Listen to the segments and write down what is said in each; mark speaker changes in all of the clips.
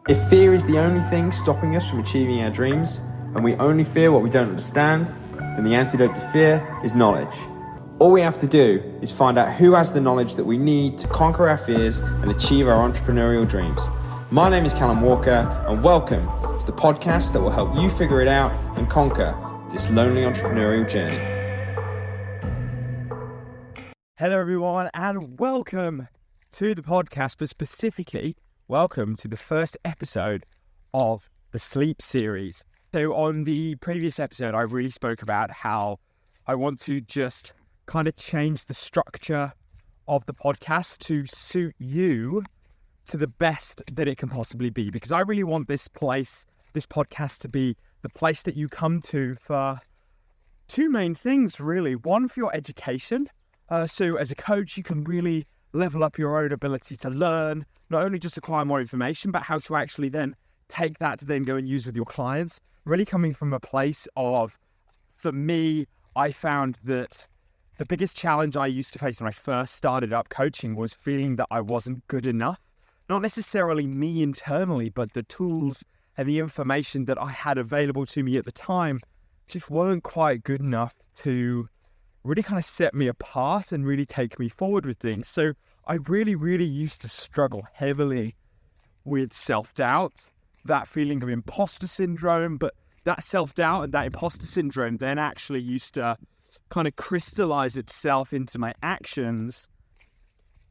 Speaker 1: If fear is the only thing stopping us from achieving our dreams, and we only fear what we don't understand, then the antidote to fear is knowledge. All we have to do is find out who has the knowledge that we need to conquer our fears and achieve our entrepreneurial dreams. My name is Callum Walker, and welcome to the podcast that will help you figure it out and conquer this lonely entrepreneurial journey.
Speaker 2: Hello everyone, and welcome to the podcast, but specifically welcome to the first episode of the Sleep series. So on the previous episode, I really spoke about how I want to just kind of change the structure of the podcast to suit you to the best that it can possibly be, because I really want this podcast to be the place that you come to for two main things, really. One, for your education. So as a coach, you can really level up your own ability to learn, not only just acquire more information, but how to actually then take that to then go and use with your clients. Really coming from a place of, for me, I found that the biggest challenge I used to face when I first started up coaching was feeling that I wasn't good enough. Not necessarily me internally, but the tools and the information that I had available to me at the time just weren't quite good enough to really kind of set me apart and really take me forward with things. So I really used to struggle heavily with self-doubt, that feeling of imposter syndrome, but that self-doubt and that imposter syndrome then actually used to kind of crystallize itself into my actions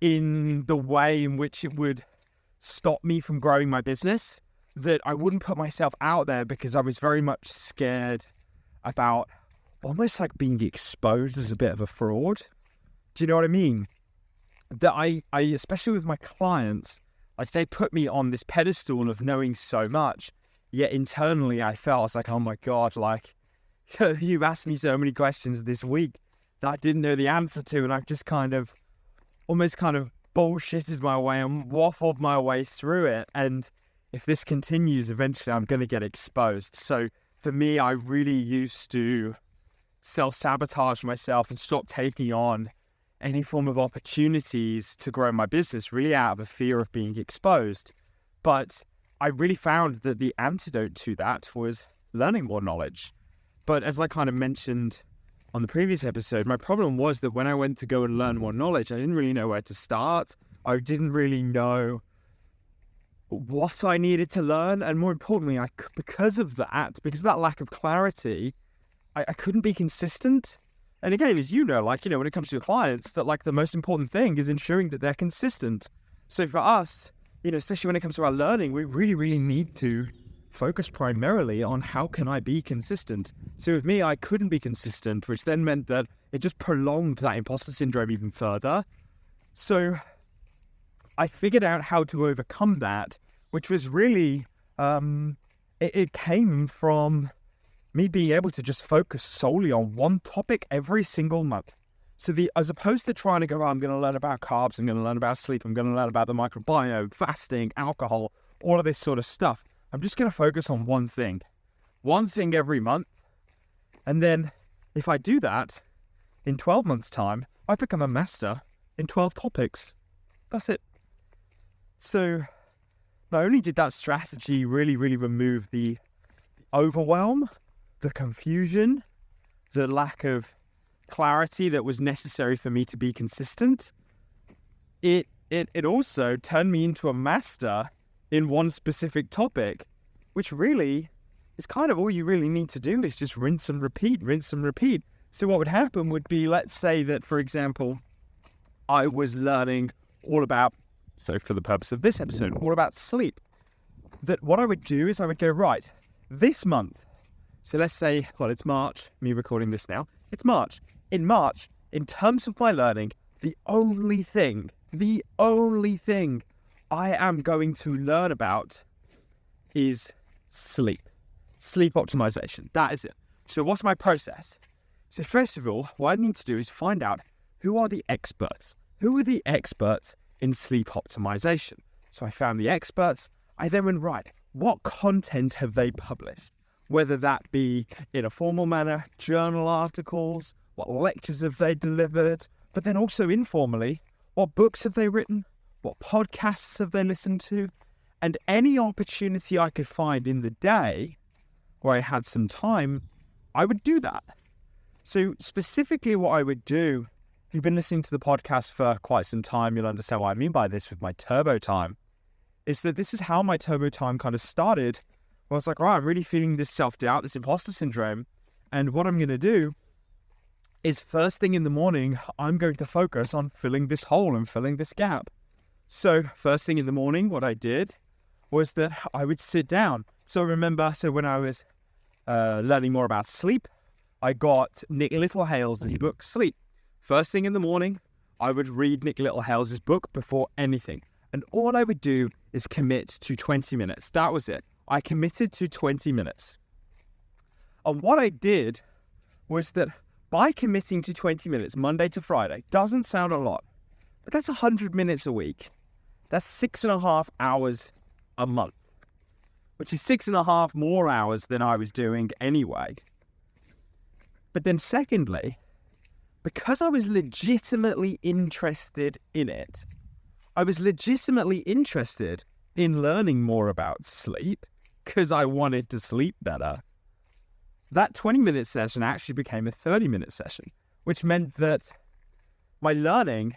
Speaker 2: in the way in which it would stop me from growing my business, that I wouldn't put myself out there because I was very much scared about almost like being exposed as a bit of a fraud. Do you know what I mean? That I especially with my clients, they put me on this pedestal of knowing so much, yet internally I felt, I was like, oh my God, like, you've asked me so many questions this week that I didn't know the answer to, and I've just almost bullshitted my way and waffled my way through it. And if this continues, eventually I'm going to get exposed. So for me, I really used to self-sabotage myself and stop taking on any form of opportunities to grow my business, really out of a fear of being exposed. But I really found that the antidote to that was learning more knowledge. But as I kind of mentioned on the previous episode, my problem was that when I went to go and learn more knowledge, I didn't really know where to start. I didn't really know what I needed to learn. And more importantly, because of that lack of clarity, I couldn't be consistent. And again, as you know, when it comes to your clients, that the most important thing is ensuring that they're consistent. So for us, especially when it comes to our learning, we really need to focus primarily on how can I be consistent. So with me, I couldn't be consistent, which then meant that it just prolonged that imposter syndrome even further. So I figured out how to overcome that, which was really, it came from me being able to just focus solely on one topic every single month. So as opposed to trying to go, I'm going to learn about carbs, I'm going to learn about sleep, I'm going to learn about the microbiome, fasting, alcohol, all of this sort of stuff, I'm just going to focus on one thing every month. And then if I do that, in 12 months' time, I become a master in 12 topics. That's it. So not only did that strategy really remove the overwhelm, the confusion, the lack of clarity that was necessary for me to be consistent, it also turned me into a master in one specific topic, which really is kind of all you really need to do is just rinse and repeat. So what would happen would be, let's say that, for example, I was learning all about, so for the purpose of this episode, all about sleep. That what I would do is I would go, right, this month, so let's say, it's March, me recording this now, it's March. In March, in terms of my learning, the only thing I am going to learn about is sleep optimization. That is it. So what's my process? So first of all, what I need to do is find out who are the experts. Who are the experts in sleep optimization? So I found the experts. I then went, right, what content have they published? Whether that be in a formal manner, journal articles, what lectures have they delivered, but then also informally, what books have they written, what podcasts have they listened to, And any opportunity I could find in the day where I had some time, I would do that. So specifically what I would do, if you've been listening to the podcast for quite some time, you'll understand what I mean by this with my turbo time, is that this is how my turbo time kind of started. I was like, I'm really feeling this self-doubt, this imposter syndrome. And what I'm going to do is first thing in the morning, I'm going to focus on filling this hole and filling this gap. So first thing in the morning, what I did was that I would sit down. So remember, when I was learning more about sleep, I got Nick Littlehale's book, Sleep. First thing in the morning, I would read Nick Littlehale's book before anything. And all I would do is commit to 20 minutes. That was it. I committed to 20 minutes. And what I did was that by committing to 20 minutes, Monday to Friday, doesn't sound a lot, but that's 100 minutes a week. That's 6.5 hours a month, which is 6.5 more hours than I was doing anyway. But then secondly, because I was legitimately interested in it, I was legitimately interested in learning more about sleep because I wanted to sleep better. That 20-minute session actually became a 30-minute session, which meant that my learning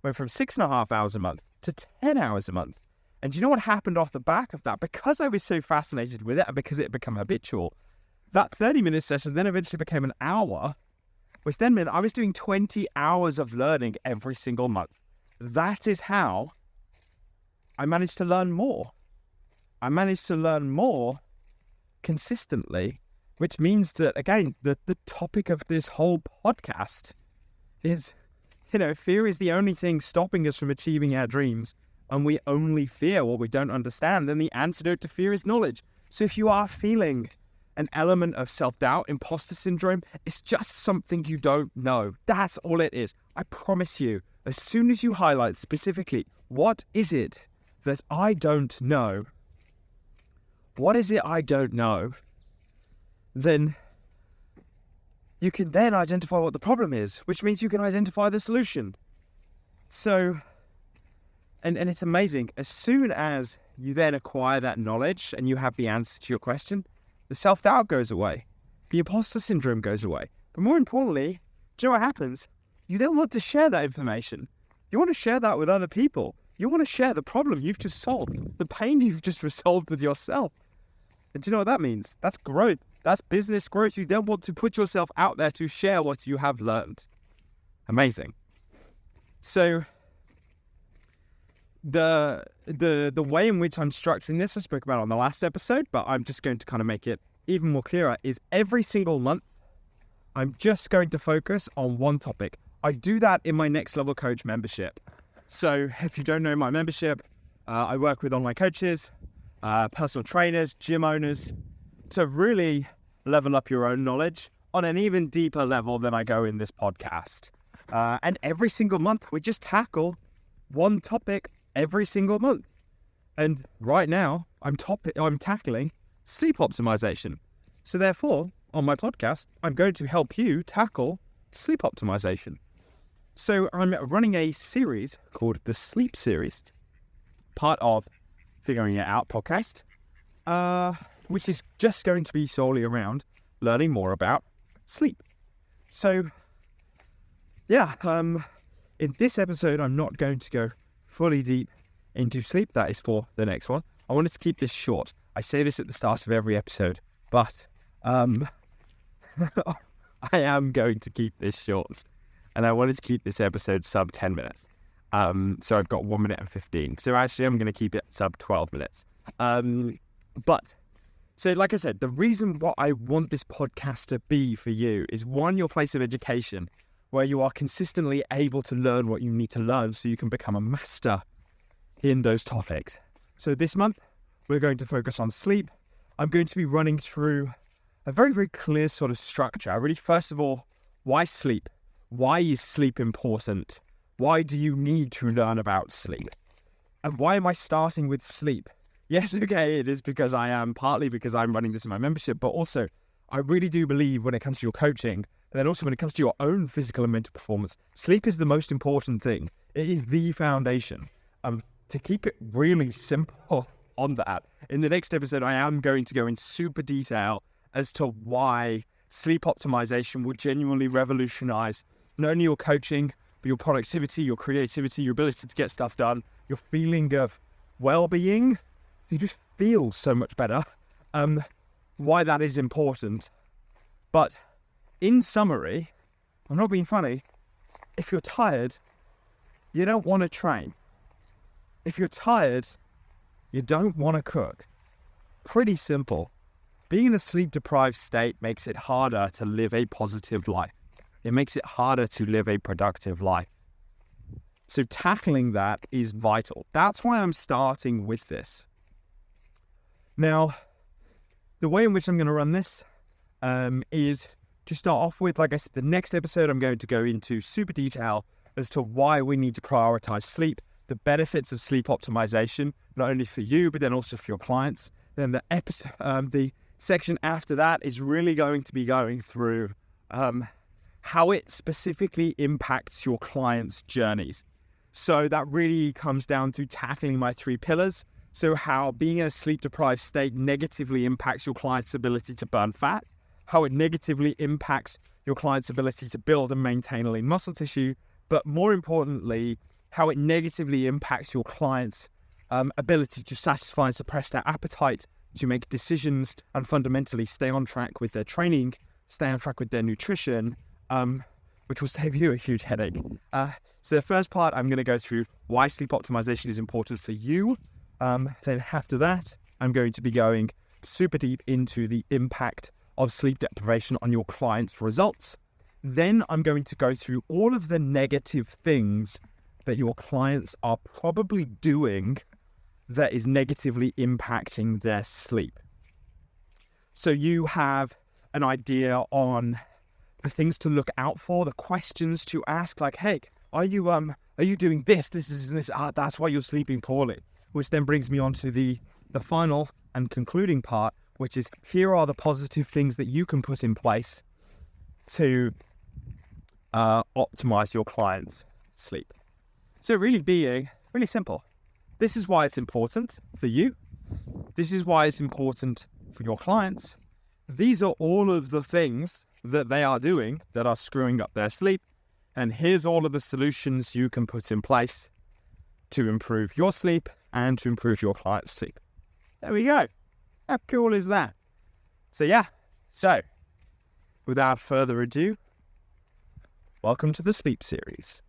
Speaker 2: went from 6.5 hours a month to 10 hours a month. And do you know what happened off the back of that? Because I was so fascinated with it and because it had become habitual, that 30-minute session then eventually became an hour, which then meant I was doing 20 hours of learning every single month. That is how I managed to learn more. I managed to learn more consistently, which means that, again, the topic of this whole podcast is, fear is the only thing stopping us from achieving our dreams, and we only fear what we don't understand. Then the antidote to fear is knowledge. So if you are feeling an element of self-doubt, imposter syndrome, it's just something you don't know. That's all it is. I promise you, as soon as you highlight specifically, what is it that I don't know? What is it I don't know? Then you can then identify what the problem is, which means you can identify the solution. So, and it's amazing. As soon as you then acquire that knowledge and you have the answer to your question, the self-doubt goes away. The imposter syndrome goes away. But more importantly, do you know what happens? You then want to share that information. You want to share that with other people. You want to share the problem you've just solved, the pain you've just resolved with yourself. And do you know what that means? That's growth. That's business growth. You then want to put yourself out there to share what you have learned. Amazing. So the way in which I'm structuring this, I spoke about on the last episode, but I'm just going to kind of make it even more clearer, is every single month, I'm just going to focus on one topic. I do that in my Next Level Coach membership. So if you don't know my membership, I work with online coaches, personal trainers, gym owners, to really level up your own knowledge on an even deeper level than I go in this podcast. And every single month, we just tackle one topic every single month. And right now, I'm tackling sleep optimization. So therefore, on my podcast, I'm going to help you tackle sleep optimization. So I'm running a series called the Sleep Series, part of Figuring It Out podcast, which is just going to be solely around learning more about sleep. So, in this episode, I'm not going to go fully deep into sleep. That is for the next one. I wanted to keep this short. I say this at the start of every episode, but I am going to keep this short. And I wanted to keep this episode sub 10 minutes. So I've got 1 minute and 15. So actually, I'm going to keep it sub 12 minutes. So like I said, the reason what I want this podcast to be for you is, one, your place of education, where you are consistently able to learn what you need to learn so you can become a master in those topics. So this month, we're going to focus on sleep. I'm going to be running through a very, very clear sort of structure. Really, first of all, why sleep? Why is sleep important? Why do you need to learn about sleep? And why am I starting with sleep? Yes, okay, it is partly because I'm running this in my membership, but also I really do believe when it comes to your coaching, and then also when it comes to your own physical and mental performance, sleep is the most important thing. It is the foundation. To keep it really simple, on that. In the next episode, I am going to go in super detail as to why sleep optimization will genuinely revolutionize not only your coaching, but your productivity, your creativity, your ability to get stuff done, your feeling of well-being. You just feel so much better. Why that is important. But in summary, I'm not being funny, if you're tired, you don't want to train. If you're tired, you don't want to cook. Pretty simple. Being in a sleep-deprived state makes it harder to live a positive life. It makes it harder to live a productive life. So tackling that is vital. That's why I'm starting with this. Now, the way in which I'm going to run this is to start off with, like I said, the next episode I'm going to go into super detail as to why we need to prioritize sleep, the benefits of sleep optimization, not only for you, but then also for your clients. Then the section after that is really going to be going through how it specifically impacts your clients' journeys. So that really comes down to tackling my 3 pillars. So how being in a sleep-deprived state negatively impacts your client's ability to burn fat, how it negatively impacts your client's ability to build and maintain lean muscle tissue, but more importantly, how it negatively impacts your client's ability to satisfy and suppress their appetite, to make decisions, and fundamentally stay on track with their training, stay on track with their nutrition, which will save you a huge headache. So the first part, I'm going to go through why sleep optimization is important for you. Then after that, I'm going to be going super deep into the impact of sleep deprivation on your clients' results. Then I'm going to go through all of the negative things that your clients are probably doing that is negatively impacting their sleep. So you have an idea on the things to look out for, the questions to ask, like, hey, are you doing this? This is this. That's why you're sleeping poorly. Which then brings me on to the final and concluding part, which is here are the positive things that you can put in place to optimize your clients' sleep. So really being really simple. This is why it's important for you. This is why it's important for your clients. These are all of the things that they are doing that are screwing up their sleep. And here's all of the solutions you can put in place to improve your sleep and to improve your client's sleep. There we go. How cool is that? So without further ado, welcome to the sleep series.